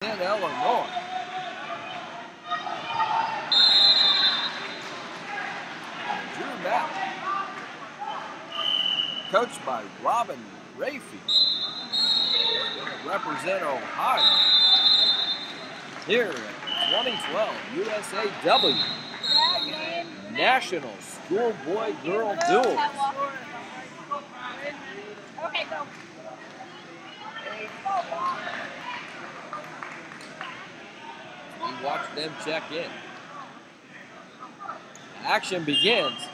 in Illinois. Drew Matt, coached by Robin Rafey, represent Ohio here at 2012 USAW National Schoolboy Girl Duels. Okay, go. We watch them check in. Action begins.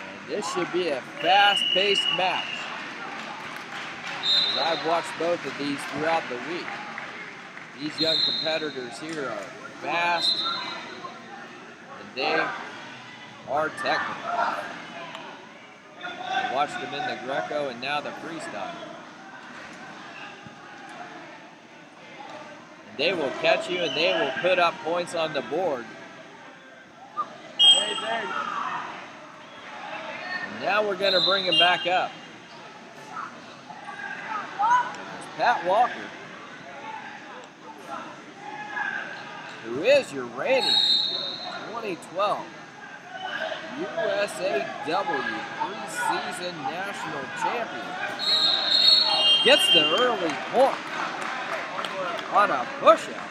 And this should be a fast-paced match, as I've watched both of these throughout the week. These young competitors here are fast, and they are technical. I watched them in the Greco and now the freestyle. And they will catch you and they will put up points on the board. And now we're going to bring him back up. There's Pat Walker, who is your reigning 2012 USAW preseason national champion. Gets the early point on a push-out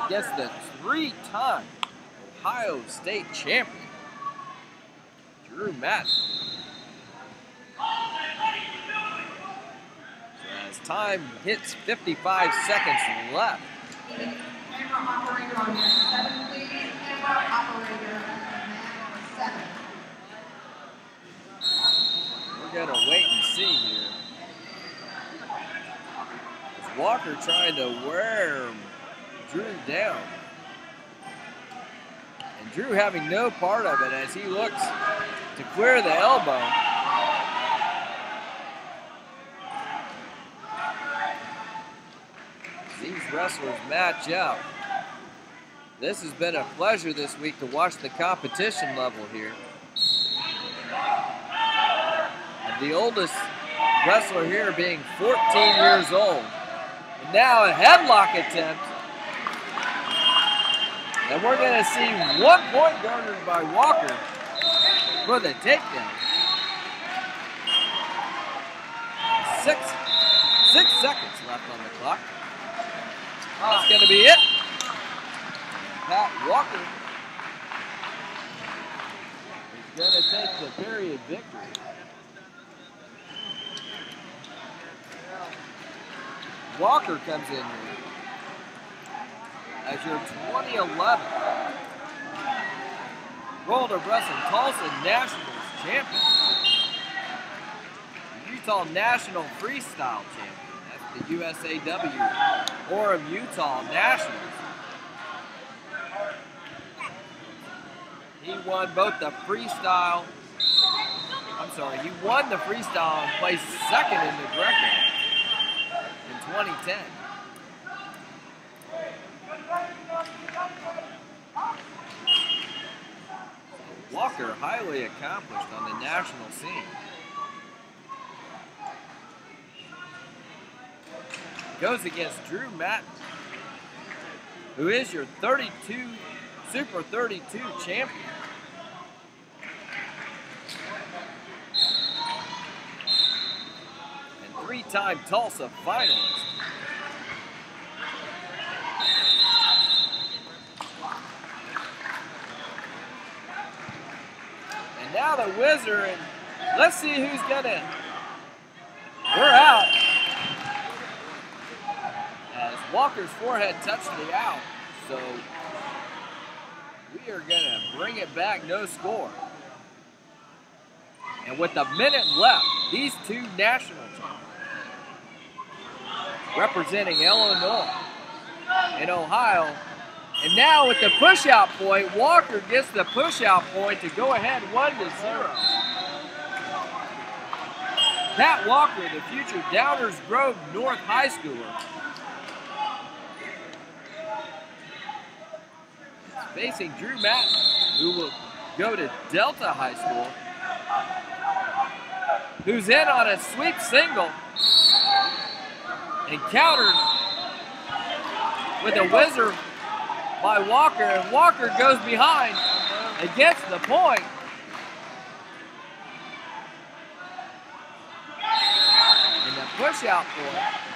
against the three-time Ohio State champion, Drew Madden. So as time hits 55 seconds left, Camera operator on your 7, please. Camera operator on 7. we're going to wait and see here. Is Walker trying to wear Drew down? And Drew having no part of it as he looks to clear the elbow. These wrestlers match up. This has been a pleasure this week to watch the competition level here. And the oldest wrestler here being 14 years old. And now a headlock attempt. And we're going to see 1 point garnered by Walker for the takedown. 6 seconds left on the clock. That's going to be it. Pat Walker is going to take the period victory. Walker comes in here as your 2011 World of Wrestling Tulsa Nationals champion, Utah National Freestyle champion. That's the USAW Orem Utah Nationals. He won both the freestyle, he won the freestyle and placed second in the Greco in 2010. Walker highly accomplished on the national scene. Goes against Drew Madden, who is your Super 32 champion. And 3-time Tulsa finalist. And now the Wizard, and let's see who's gonna, we're out. As Walker's forehead touched the out, so we are gonna bring it back, no score. And with a minute left, these two national champions representing Illinois and Ohio. And now with the push-out point, Walker gets the push-out point to go ahead 1-0. Pat Walker, the future Downers Grove North High Schooler, is facing Drew Madden, who will go to Delta High School who's in on a sweep single and countered with a whizzer by Walker, and Walker goes behind and gets the point. And the push out point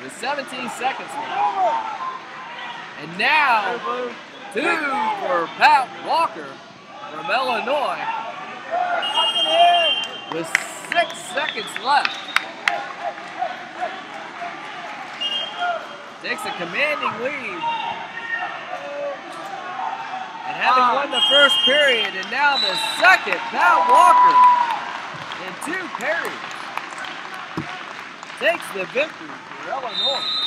with 17 seconds left. And now, 2 for Pat Walker from Illinois with 6 seconds left. Takes a commanding lead. And having won the first period, and now the second, Pat Walker in 2 periods takes the victory for Illinois.